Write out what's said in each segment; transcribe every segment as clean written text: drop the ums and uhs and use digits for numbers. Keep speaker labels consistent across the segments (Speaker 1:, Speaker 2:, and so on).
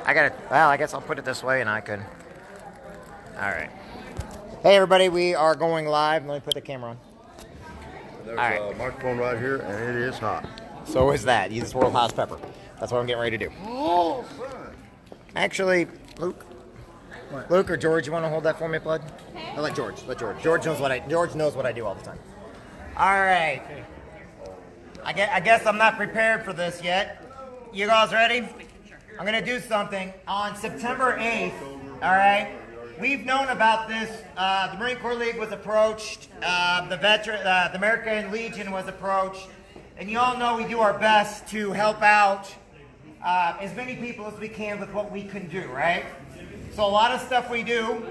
Speaker 1: Well, I guess I'll put it this way and I can. All right. Hey, everybody, we are going live. Let me put the camera on.
Speaker 2: There's a microphone right here, and it is hot.
Speaker 1: So is that. You just swirl hot pepper. That's what I'm getting ready to do.
Speaker 2: Oh, son.
Speaker 1: Actually, Luke.
Speaker 2: What?
Speaker 1: Luke or George, you want to hold that for me, bud? I let George. Let George. George knows what I do all the time. All right. I guess I'm not prepared for this yet. You guys ready? I'm going to do something on September 8th. All right. We've known about this. The Marine Corps League was approached. The American Legion was approached. And you all know we do our best to help out as many people as we can with what we can do, right? So a lot of stuff we do.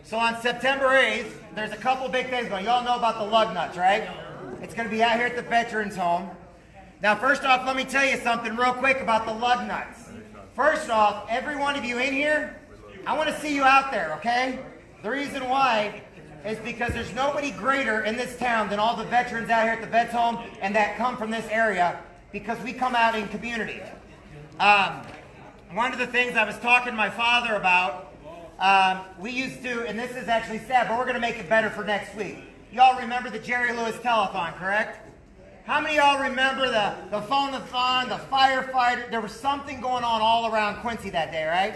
Speaker 1: So on September 8th, there's a couple big things going. You all know about the lug nuts, right? It's going to be out here at the Veterans Home. Now, first off, let me tell you something real quick about the lug nuts. First off, every one of you in here, I want to see you out there, okay? The reason why is because there's nobody greater in this town than all the veterans out here at the Vets Home and that come from this area, because we come out in community. One of the things I was talking to my father about, we used to, and this is actually sad, but we're going to make it better for next week. Y'all remember the Jerry Lewis telethon, correct? How many of y'all remember the phone-a-thon, the firefighter? There was something going on all around Quincy that day, right?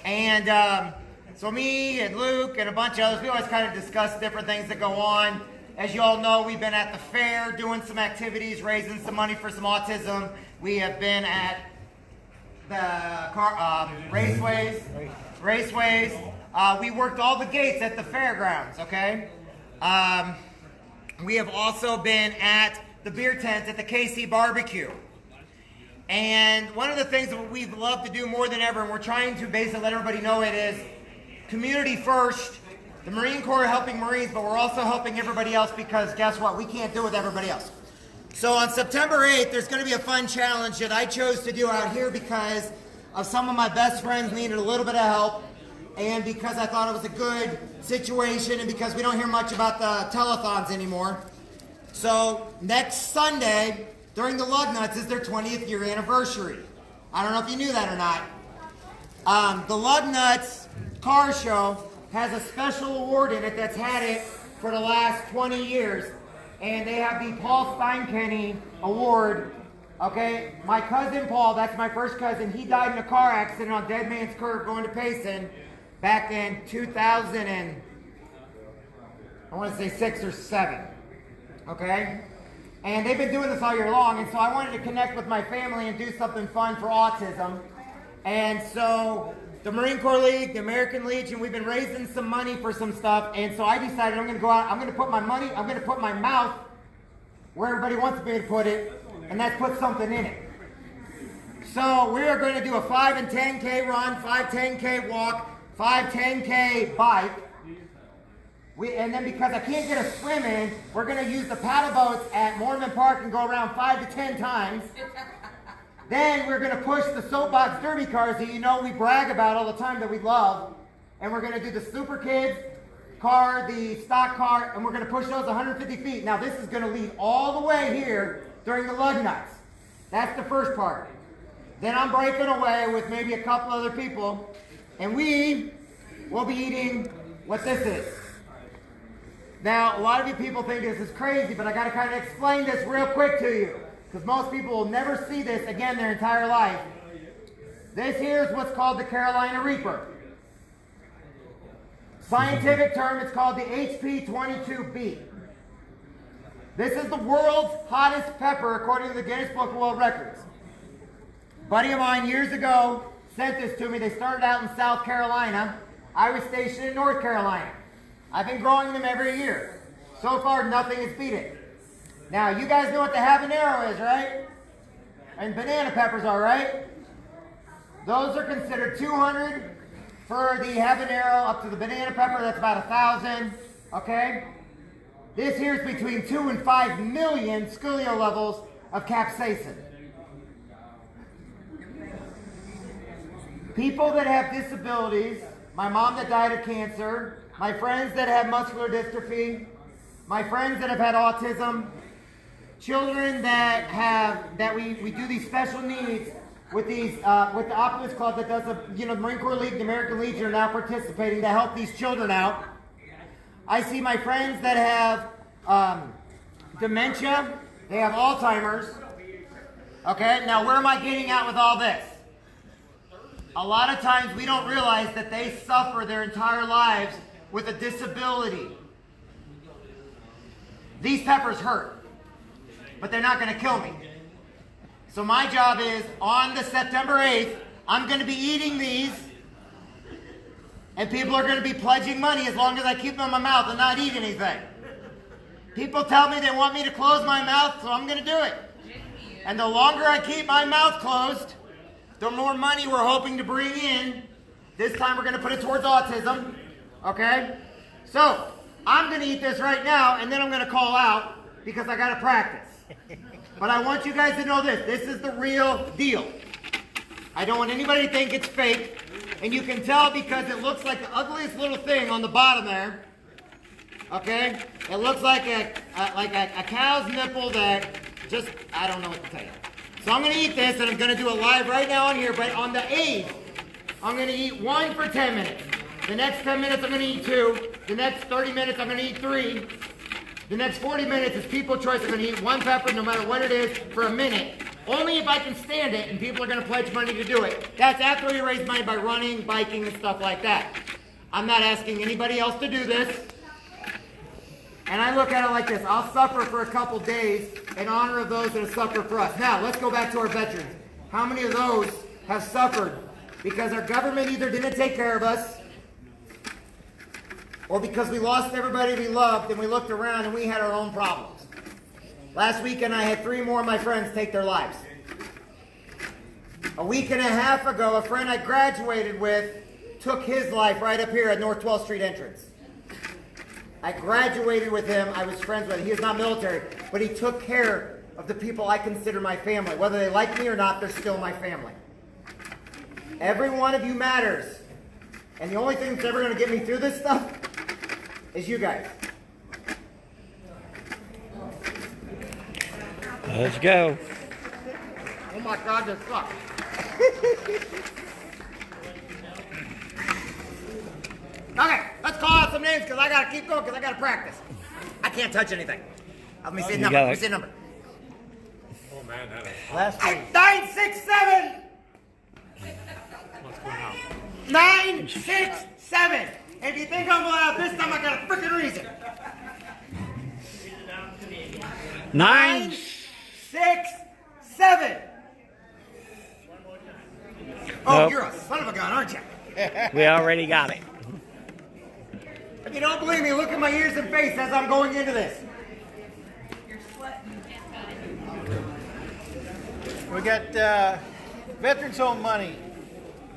Speaker 1: And so me and Luke and a bunch of others, we always kind of discuss different things that go on. As you all know, we've been at the fair doing some activities, raising some money for some autism. We have been at the raceways. We worked all the gates at the fairgrounds, okay? We have also been at the beer tents at the KC barbecue. And one of the things that we'd love to do more than ever, and we're trying to basically let everybody know it, is community first. The Marine Corps helping Marines, but we're also helping everybody else, because guess what? We can't do it with everybody else. So on September 8th, there's going to be a fun challenge that I chose to do out here because of some of my best friends needed a little bit of help, and because I thought it was a good situation, and because we don't hear much about the telethons anymore. So next Sunday, during the Lug Nuts, is their 20th year anniversary. I don't know if you knew that or not. The Lug Nuts car show has a special award in it that's had it for the last 20 years. And they have the Paul Steinkenny Award. Okay, my cousin Paul, that's my first cousin, he died in a car accident on Dead Man's Curve going to Payson back in 2000 and I want to say 6 or 7. Okay? And they've been doing this all year long, and so I wanted to connect with my family and do something fun for autism. And so the Marine Corps League, the American Legion, we've been raising some money for some stuff, and so I decided I'm going to go out, I'm going to put my money, I'm going to put my mouth where everybody wants me to put it, and that's put something in it. So we are going to do a 5 and 10K run, 5 10K walk, 5 10K bike. And then because I can't get a swim in, we're going to use the paddle boats at Mormon Park and go around 5 to 10 times. Then we're going to push the soapbox derby cars that you know we brag about all the time that we love. And we're going to do the Super Kids car, the stock car, and we're going to push those 150 feet. Now this is going to lead all the way here during the Lug Nuts. That's the first part. Then I'm breaking away with maybe a couple other people, and we will be eating what this is. Now, a lot of you people think this is crazy, but I got to kind of explain this real quick to you, because most people will never see this again their entire life. This here is what's called the Carolina Reaper. Scientific term, it's called the HP22B. This is the world's hottest pepper according to the Guinness Book of World Records. A buddy of mine years ago sent this to me. They started out in South Carolina. I was stationed in North Carolina. I've been growing them every year. So far, nothing has beat it. Now, you guys know what the habanero is, right? And banana peppers are, right? Those are considered 200 for the habanero, up to the banana pepper, that's about 1,000, okay? This here is between 2 and 5 million scoliol levels of capsaicin. People that have disabilities, my mom that died of cancer, my friends that have muscular dystrophy, my friends that have had autism, children that we do these special needs, with these, with the Optimist Club that does the, Marine Corps League, the American Legion are now participating to help these children out. I see my friends that have dementia, they have Alzheimer's. Okay, now where am I getting at with all this? A lot of times we don't realize that they suffer their entire lives with a disability. These peppers hurt, but they're not going to kill me. So my job is, on the September 8th, I'm going to be eating these, and people are going to be pledging money as long as I keep them in my mouth and not eat anything. People tell me they want me to close my mouth, so I'm going to do it. And the longer I keep my mouth closed, the more money we're hoping to bring in. This time we're going to put it towards autism. Okay? So, I'm going to eat this right now, and then I'm going to call out because I got to practice. But I want you guys to know this. This is the real deal. I don't want anybody to think it's fake. And you can tell because it looks like the ugliest little thing on the bottom there. Okay? It looks like a cow's nipple that just, I don't know what to tell you. So I'm going to eat this, and I'm going to do it live right now on here. But on the 8th, I'm going to eat one for 10 minutes. The next 10 minutes, I'm going to eat 2. The next 30 minutes, I'm going to eat 3. The next 40 minutes is people choice. I'm going to eat 1 pepper no matter what it is for a minute. Only if I can stand it, and people are going to pledge money to do it. That's after we raise money by running, biking, and stuff like that. I'm not asking anybody else to do this. And I look at it like this. I'll suffer for a couple days in honor of those that have suffered for us. Now, let's go back to our veterans. How many of those have suffered because our government either didn't take care of us, or because we lost everybody we loved and we looked around and we had our own problems? Last weekend I had 3 more of my friends take their lives. A week and a half ago, a friend I graduated with took his life right up here at North 12th Street entrance. I graduated with him. I was friends with him. He is not military, but he took care of the people I consider my family. Whether they like me or not, they're still my family. Every one of you matters. And the only thing that's ever going to get me through this stuff is you guys.
Speaker 3: Let's go.
Speaker 1: Oh my God, this sucks. Okay, let's call out some names because I got to keep going because I got to practice. I can't touch anything. Let me see a number. Let me see a number.
Speaker 4: Oh man, that is
Speaker 3: Last week.
Speaker 1: 967.
Speaker 4: what's going on.
Speaker 1: 967. If you think I'm loud this time, I got a freaking reason. 967. Oh,
Speaker 3: Nope.
Speaker 1: you're a son of a gun, aren't you?
Speaker 3: We already got it.
Speaker 1: If you don't believe me, look at my ears and face as I'm going into this.
Speaker 5: We got Veterans Home money.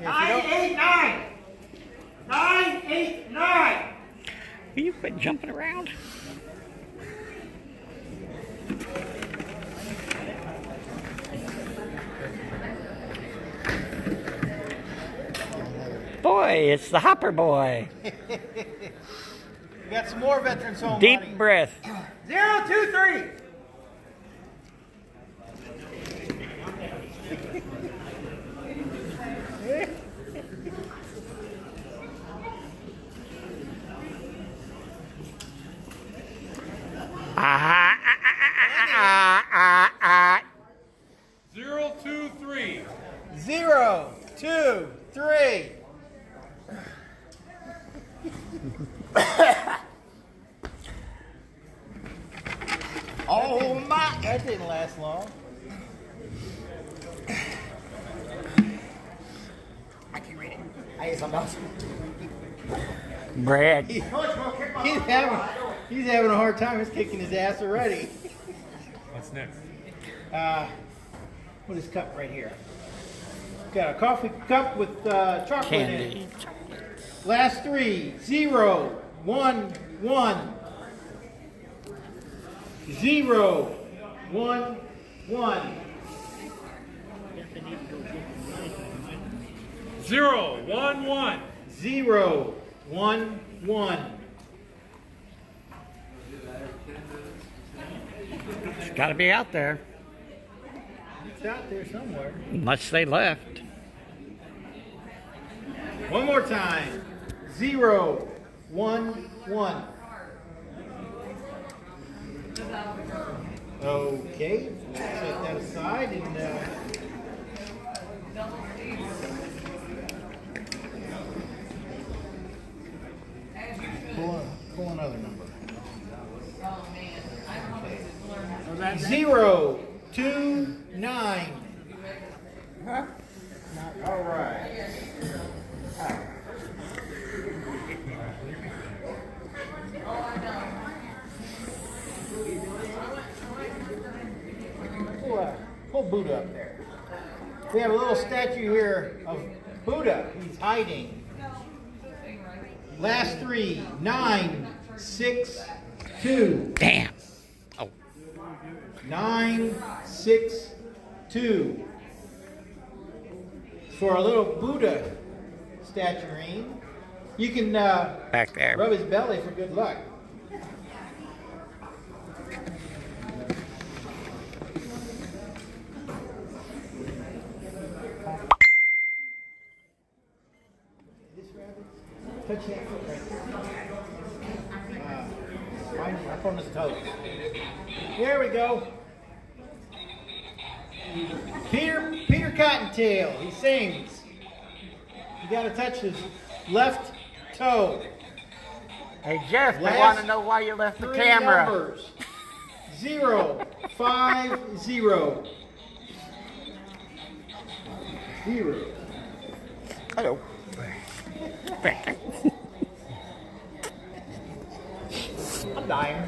Speaker 5: If you don't-
Speaker 1: 989. 989.
Speaker 3: Will you quit jumping around? Boy, it's the Hopper boy.
Speaker 5: we got some more Veterans Home
Speaker 3: Deep
Speaker 5: money.
Speaker 3: breath.
Speaker 1: 023.
Speaker 3: Ah, ah, ah, ah, ah, ah.
Speaker 4: 023.
Speaker 5: 0, 2, 3.
Speaker 1: Oh my.
Speaker 5: That didn't last long.
Speaker 1: I can't read it. I ate something else.
Speaker 3: Brad.
Speaker 5: He's having a hard time. He's kicking his ass already.
Speaker 4: What's next?
Speaker 5: What is cup right here? Got a coffee cup with chocolate in it.
Speaker 3: Candy.
Speaker 5: Last 3. 0, 1, 1. 0, 1, 1.
Speaker 4: 011.
Speaker 5: 0, 1, 1.
Speaker 3: It's got to be out there.
Speaker 5: It's out there somewhere.
Speaker 3: Unless they left.
Speaker 5: One more time. 0, 1, 1. Okay, we'll set that aside and pull another number. Okay. 0, 2, 9. Huh? All right. Pull Buddha up there. We have a little statue here of Buddha. He's hiding. Last 3, 9, 6, 2.
Speaker 3: Damn. Oh.
Speaker 5: 9, 6, 2. For a little Buddha statuette, you can
Speaker 3: Back there.
Speaker 5: rub his belly for good luck. Touch that foot right there. Up on his toes. There we go. Peter Cottontail. He sings. You got to touch his left toe.
Speaker 3: Hey, Jeff, I
Speaker 5: Last
Speaker 3: want to know why you left the
Speaker 5: 3
Speaker 3: camera.
Speaker 5: numbers. 0, 5, 0. 0.
Speaker 3: Hello.
Speaker 5: I'm dying.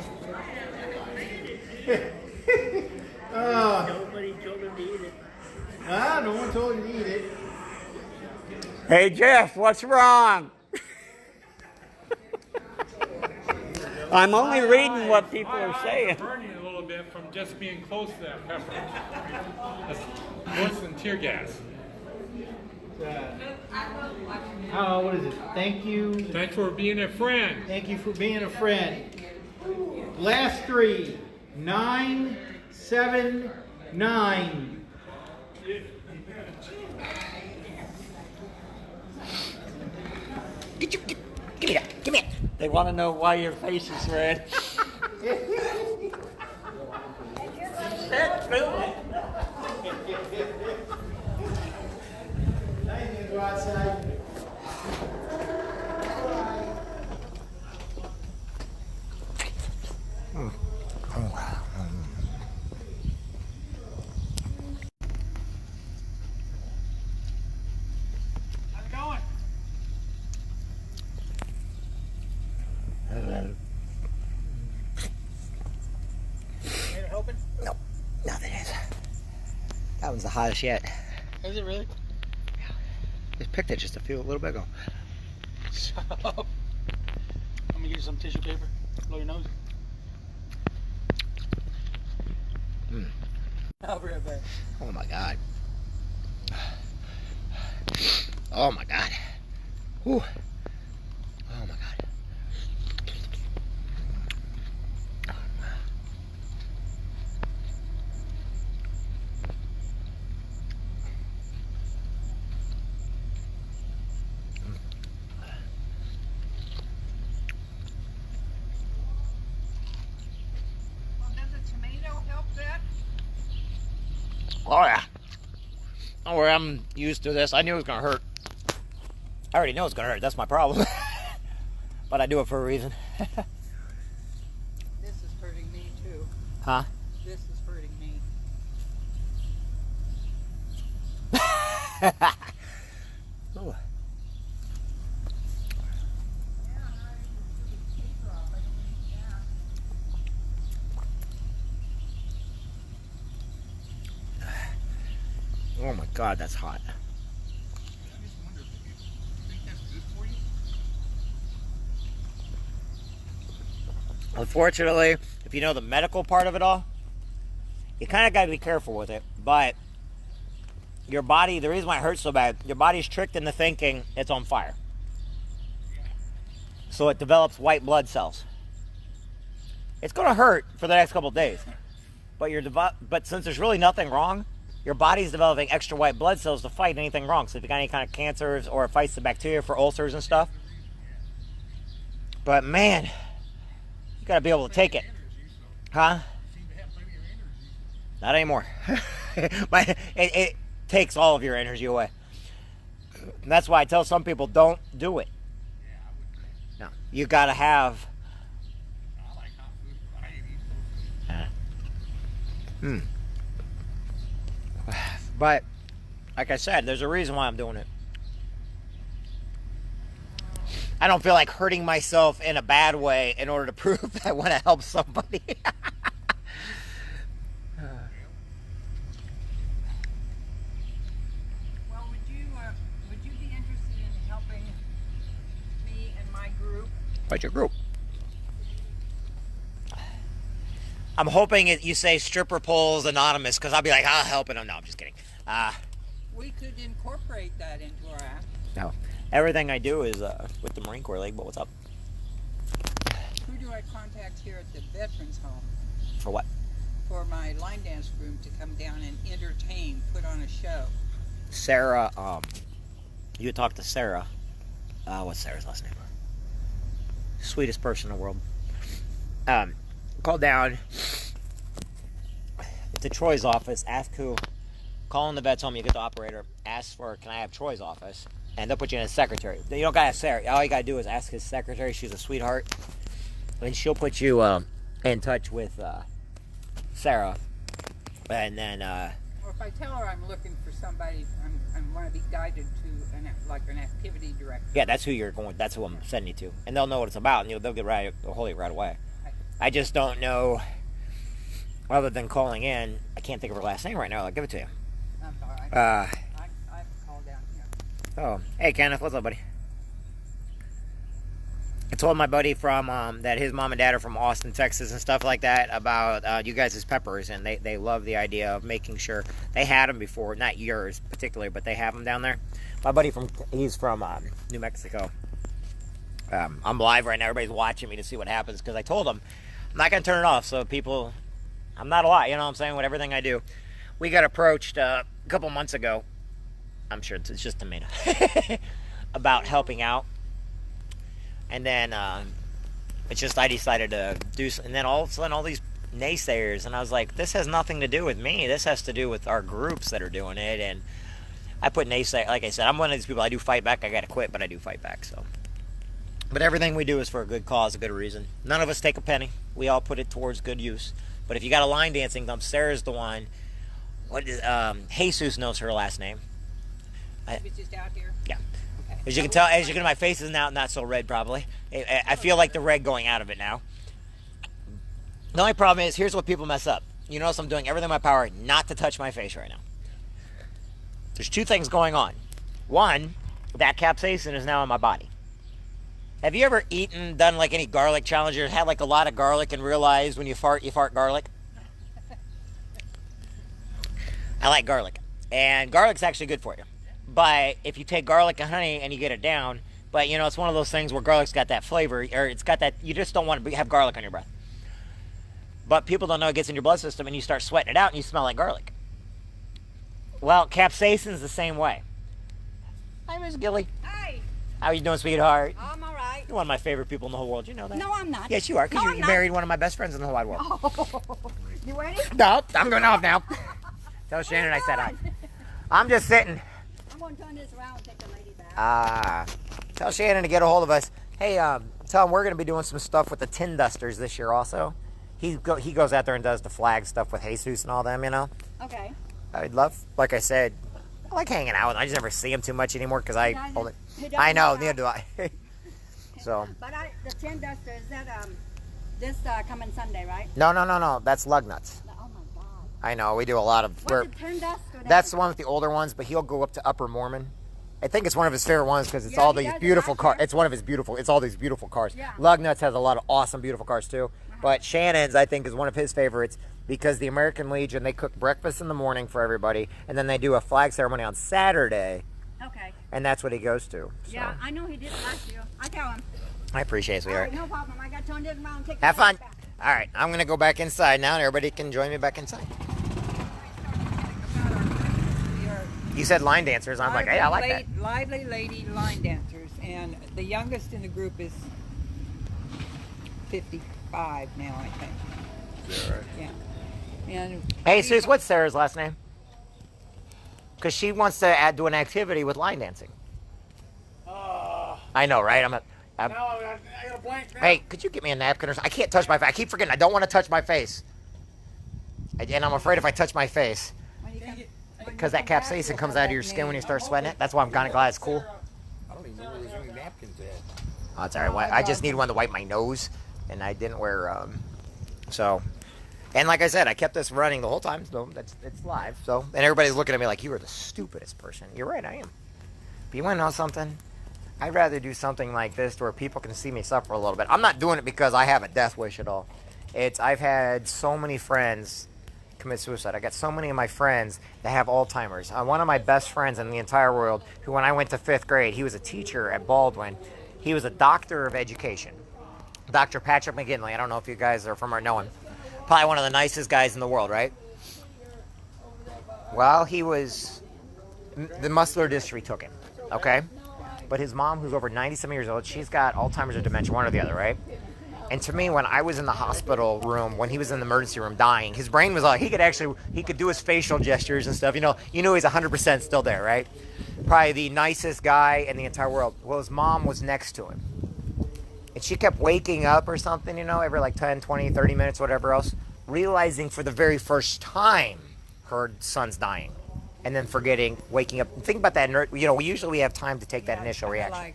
Speaker 6: Nobody told him to eat it.
Speaker 5: No one told you to eat it.
Speaker 3: Hey, Jeff, what's wrong? I'm only reading what people are saying.
Speaker 4: Burning a little bit from just being close to that pepper. That's worse than tear gas.
Speaker 5: What is it? Thank you.
Speaker 4: Thanks for being a friend.
Speaker 5: Thank you for being a friend. Last 3, 9, 7, 9.
Speaker 3: Give me that. Give me it. They want to know why your face is red.
Speaker 5: Go outside.
Speaker 4: How's it going?
Speaker 5: Ain't it helping?
Speaker 3: No, nothing is. That one's the hottest yet.
Speaker 5: Is it really?
Speaker 3: Just picked it just a little bit ago.
Speaker 5: Shut up. Let me get you some tissue paper. Blow your nose. I'll be right back.
Speaker 3: Oh my God. Oh my God. Whew. Oh my God.
Speaker 6: Does the tomato help that?
Speaker 3: Oh yeah. Don't worry, I'm used to this. I knew it was gonna hurt. I already know it's gonna hurt. That's my problem. But I do it for a reason.
Speaker 6: This is hurting me too.
Speaker 3: Huh?
Speaker 6: This is hurting me.
Speaker 3: Ooh. Oh my God, that's hot. Unfortunately, if you know the medical part of it all, you kind of got to be careful with it. But your body, the reason why it hurts so bad, your body's tricked into thinking it's on fire. So it develops white blood cells. It's going to hurt for the next couple of days. But since there's really nothing wrong, your body's developing extra white blood cells to fight anything wrong. So if you got any kind of cancers, or it fights the bacteria for ulcers and stuff. But man, you gotta be able to take it. Huh? Not anymore. But it takes all of your energy away. And that's why I tell some people, don't do it. No, you gotta have. But like I said, there's a reason why I'm doing it. I don't feel like hurting myself in a bad way in order to prove that I want to help somebody.
Speaker 6: Well, would you be interested in helping me and my group?
Speaker 3: What's your group? I'm hoping you say Stripper Poles Anonymous, because I'll be like, I'll help it. No, I'm just kidding.
Speaker 6: We could incorporate that into our app.
Speaker 3: No. Everything I do is with the Marine Corps League, but what's up?
Speaker 6: Who do I contact here at the Veterans Home
Speaker 3: For what?
Speaker 6: for my line dance room to come down and entertain, put on a show?
Speaker 3: Sarah, you would talk to Sarah. What's Sarah's last name? Sweetest person in the world. Call down to Troy's office, ask who. Call in the vet's home, you get the operator, ask for, can I have Troy's office? And they'll put you in a secretary. You don't gotta ask Sarah. All you gotta do is ask his secretary. She's a sweetheart. And she'll put you in touch with Sarah. And then...
Speaker 6: Or if I tell her I'm looking for somebody, I want to be guided to an activity director.
Speaker 3: Yeah, that's who you're going. That's who I'm sending you to, and they'll know what it's about, and they'll get a hold of you right away. I just don't know. Other than calling in, I can't think of her last name right now. I'll give it to you.
Speaker 6: I'm sorry. I called down here.
Speaker 3: Oh, hey Kenneth, what's up, buddy? I told my buddy from that his mom and dad are from Austin, Texas, and stuff like that about you guys' peppers, and they love the idea of making sure they had them before, not yours particularly, but they have them down there. My buddy he's from New Mexico. I'm live right now. Everybody's watching me to see what happens because I told them I'm not gonna turn it off. So people, I'm not a lot, you know what I'm saying? With everything I do, we got approached a couple months ago. I'm sure it's just tomato about helping out. And then it's just I decided to do, and then all of a sudden all these naysayers, and I was like, this has nothing to do with me. This has to do with our groups that are doing it. And I put naysay, like I said, I'm one of these people. I do fight back. I gotta quit, but I do fight back. So, but everything we do is for a good cause, a good reason. None of us take a penny. We all put it towards good use. But if you got a line dancing dump, Sarah's the one. What is Jesus knows her last name.
Speaker 6: She was just out here.
Speaker 3: Yeah. As you can tell, my face is now not so red, probably. I feel like the red going out of it now. The only problem is, here's what people mess up. You notice I'm doing everything in my power not to touch my face right now. There's two things going on. One, that capsaicin is now in my body. Have you ever done like any garlic challenge, or had like a lot of garlic and realized when you fart garlic? I like garlic. And garlic's actually good for you. But if you take garlic and honey and you get it down, but you know, it's one of those things where garlic's got that flavor, or it's got that, you just don't want to have garlic on your breath. But people don't know it gets in your blood system, and you start sweating it out and you smell like garlic. Well, capsaicin's the same way. Hi, Miss Gilly.
Speaker 7: Hi.
Speaker 3: How you doing, sweetheart?
Speaker 7: I'm all right.
Speaker 3: You're one of my favorite people in the whole world. You know that?
Speaker 7: No, I'm not.
Speaker 3: Yes, you are, because
Speaker 7: No,
Speaker 3: you
Speaker 7: I'm not.
Speaker 3: married one of my best friends in the whole wide world.
Speaker 7: Oh, you ready?
Speaker 3: No, I'm going off now. Tell Shannon I said hi. I'm just sitting.
Speaker 7: I'm going to turn this around and take the lady back.
Speaker 3: Tell Shannon to get a hold of us. Hey, tell him we're going to be doing some stuff with the tin dusters this year also. He goes out there and does the flag stuff with Jesus and all them, you know.
Speaker 7: Okay.
Speaker 3: I'd love, like I said, I like hanging out with him. I just never see him too much anymore because I know, neither do I. So.
Speaker 7: But the tin duster, is that this coming Sunday, right?
Speaker 3: No. That's lug nuts.
Speaker 7: Oh my God.
Speaker 3: I know, we do a lot of.
Speaker 7: What's the tin duster?
Speaker 3: That's the one with the older ones, but he'll go up to Upper Mormon. I think it's one of his favorite ones because it's
Speaker 7: Yeah,
Speaker 3: all
Speaker 7: he
Speaker 3: these
Speaker 7: does
Speaker 3: beautiful
Speaker 7: it
Speaker 3: cars.
Speaker 7: out there.
Speaker 3: It's one of his beautiful. It's all these beautiful cars.
Speaker 7: Yeah.
Speaker 3: Lug Nuts has a lot of awesome, beautiful cars too. But Shannon's, I think, is one of his favorites because the American Legion, they cook breakfast in the morning for everybody, and then they do a flag ceremony on Saturday,
Speaker 7: Okay.
Speaker 3: and that's what he goes to. So.
Speaker 7: Yeah, I know he did last year. I tell him.
Speaker 3: I appreciate it,
Speaker 7: All
Speaker 3: sweetheart.
Speaker 7: right, no problem. I got to turn this around and take
Speaker 3: Have
Speaker 7: the lady
Speaker 3: fun.
Speaker 7: back.
Speaker 3: All right, I'm gonna go back inside now, and everybody can join me back inside.
Speaker 6: About our
Speaker 3: You said line dancers. I'm like, hey, I like that.
Speaker 6: Lively lady line dancers, and the youngest in the group is 55 now, I think.
Speaker 2: Is that right?
Speaker 6: Yeah. And
Speaker 3: Hey, Sus, what's Sarah's last name? Because she wants to do an activity with line dancing. I know, right?
Speaker 5: No, I got a blank now.
Speaker 3: Hey, could you get me a napkin or something? I can't touch my face. I keep forgetting. I don't want to touch my face. And I'm afraid if I touch my face, because that capsaicin comes out of your skin when you start sweating it. That's why I'm kind of glad it's cool.
Speaker 2: I don't even know where there's any napkins at.
Speaker 3: Oh, it's all right. I just need one to wipe my nose, and I didn't wear, so. And like I said, I kept this running the whole time, so it's live. So, and everybody's looking at me like, you are the stupidest person. You're right, I am. But you want to know something? I'd rather do something like this to where people can see me suffer a little bit. I'm not doing it because I have a death wish at all. I've had so many friends commit suicide. I got so many of my friends that have Alzheimer's. One of my best friends in the entire world, who when I went to 5th grade, he was a teacher at Baldwin. He was a doctor of education. Dr. Patrick McGinley. I don't know if you guys are from or know him. Probably one of the nicest guys in the world, right? Well, he was, the muscular dystrophy took him, okay? But his mom, who's over 97 years old, she's got Alzheimer's or dementia, one or the other, right? And to me, when I was in the hospital room, when he was in the emergency room dying, his brain was like, he could do his facial gestures and stuff. You know he's 100% still there, right? Probably the nicest guy in the entire world. Well, his mom was next to him. And she kept waking up or something, every like 10, 20, 30 minutes, whatever else, realizing for the very first time her son's dying. And then forgetting, waking up. Think about that. We usually have time to take that initial reaction.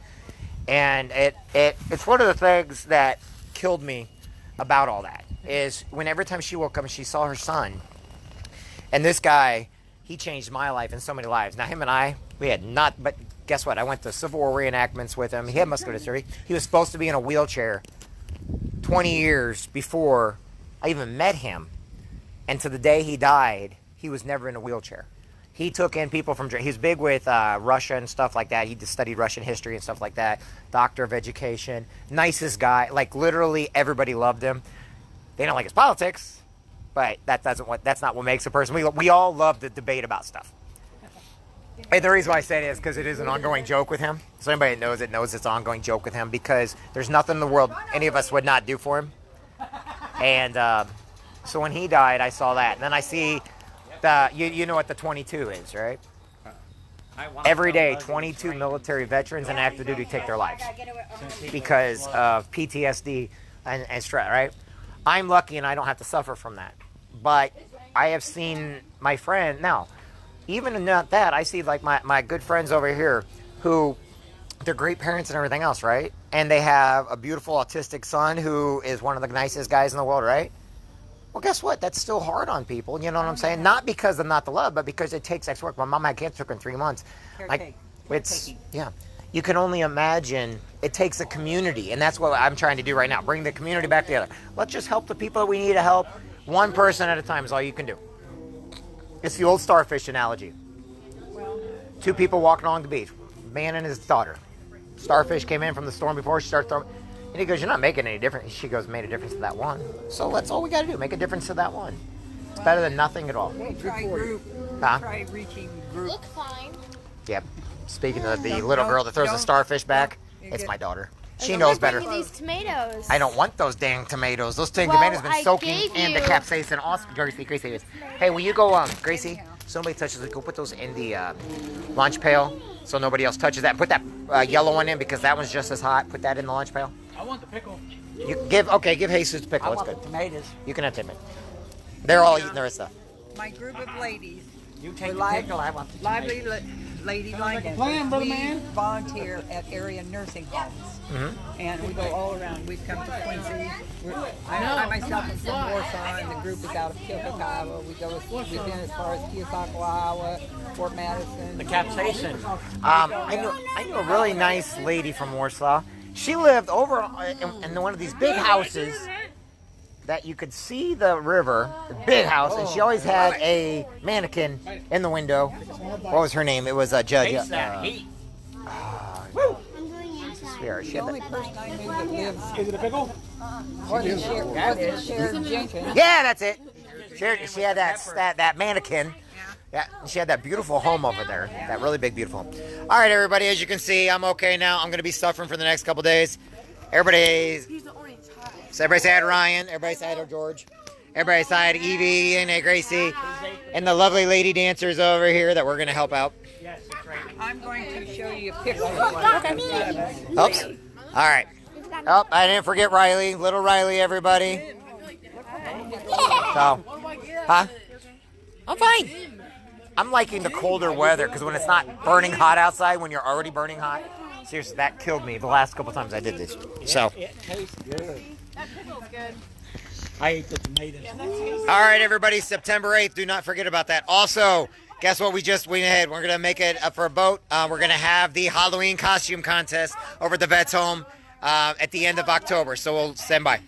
Speaker 3: And it's one of the things that killed me about all that is when every time she woke up and she saw her son, and this guy, he changed my life and so many lives. Now him and I, we had not, but guess what? I went to Civil War reenactments with him. He had muscular dystrophy. He was supposed to be in a wheelchair 20 years before I even met him. And to the day he died, he was never in a wheelchair. He took in people from, he was big with Russia and stuff like that. He just studied Russian history and stuff like that. Doctor of education, nicest guy. Like literally everybody loved him. They don't like his politics, but that's not what makes a person. We all love the debate about stuff. And the reason why I say it is because it is an ongoing joke with him. So anybody that knows it's an ongoing joke with him because there's nothing in the world any of us would not do for him. And so when he died, I saw that. And then I see you know what the 22 is, right? Every day, 22 military veterans and active duty take their lives because of PTSD and stress, right? I'm lucky and I don't have to suffer from that. But I have seen my friend, now, even not that, I see like my good friends over here who, they're great parents and everything else, right? And they have a beautiful autistic son who is one of the nicest guys in the world, right? Well, guess what? That's still hard on people. You know what I'm saying? Not because of not the love, but because it takes extra work. My mom had cancer in 3 months. Yeah. You can only imagine it takes a community, and that's what I'm trying to do right now. Bring the community back together. Let's just help the people that we need to help. One person at a time is all you can do. It's the old starfish analogy. 2 people walking along the beach, man and his daughter. Starfish came in from the storm before. She started throwing. And he goes, you're not making any difference. She goes, made a difference to that one. So that's all we got to do, make a difference to that one. It's better than nothing at all.
Speaker 6: Try group.
Speaker 3: Huh?
Speaker 6: Try reaching group.
Speaker 8: Look fine.
Speaker 3: Yep. Speaking of the little girl that throws the starfish back, it's my daughter. She knows better.
Speaker 8: These tomatoes.
Speaker 3: I don't want those dang tomatoes. Those dang
Speaker 8: Well,
Speaker 3: tomatoes been
Speaker 8: I
Speaker 3: soaking
Speaker 8: gave
Speaker 3: in the
Speaker 8: you-
Speaker 3: capsaicin. Awesome. Gracie. Hey, will you go, Gracie? Somebody touches it. Go put those in the lunch pail so nobody else touches that. Put that yellow one in because that one's just as hot. Put that in the lunch pail.
Speaker 5: I want the pickle.
Speaker 3: You give Jesus the pickle. It's good.
Speaker 6: Tomatoes.
Speaker 3: You can have 10 minutes. They're all eating their stuff.
Speaker 6: My group of ladies.
Speaker 5: You take the
Speaker 6: Live-
Speaker 5: pickle, I want the
Speaker 6: Lively lady line
Speaker 5: like a
Speaker 6: dancers.
Speaker 5: plan, brother
Speaker 6: We
Speaker 5: man.
Speaker 6: volunteer at area nursing homes. And we go all around. We've come to Quincy. I myself am from Warsaw, and the group is out of Keokuk, Iowa. We've been as far as Keokuk, Iowa, Fort Madison.
Speaker 5: The capsaicin.
Speaker 3: I knew a really nice lady from Warsaw. She lived over in one of these big houses that you could see the river, the big house, and she always had a mannequin in the window. What was her name? It was Judge.
Speaker 5: Taste that heat.
Speaker 3: Swear, she
Speaker 6: The
Speaker 3: had
Speaker 6: only
Speaker 3: that.
Speaker 6: person I knew that lives
Speaker 5: Is it a pickle?
Speaker 6: wasn't Sharon Jenkins.
Speaker 3: Yeah, that's it. She had that mannequin. Yeah, she had that beautiful home over there. That really big, beautiful home. All right, everybody, as you can see, I'm okay now. I'm going to be suffering for the next couple days. Everybody, so everybody say hi to Ryan. Everybody say hi to George. Everybody say hi to Evie and Gracie. And the lovely lady dancers over here that we're going to help out.
Speaker 6: I'm going to show you a picture of what
Speaker 3: Oops. All right. Oh, I didn't forget Riley. Little Riley, everybody. So, huh? I'm fine. I'm liking the colder weather because when it's not burning hot outside, when you're already burning hot, seriously, that killed me the last couple times I did this. So,
Speaker 5: It tastes good. That pickle's good. I ate the tomatoes.
Speaker 3: all right, everybody, September 8th. Do not forget about that. Also, guess what? We just went ahead. We're going to make it up for a vote. We're going to have the Halloween costume contest over at the vet's home at the end of October. So we'll stand by.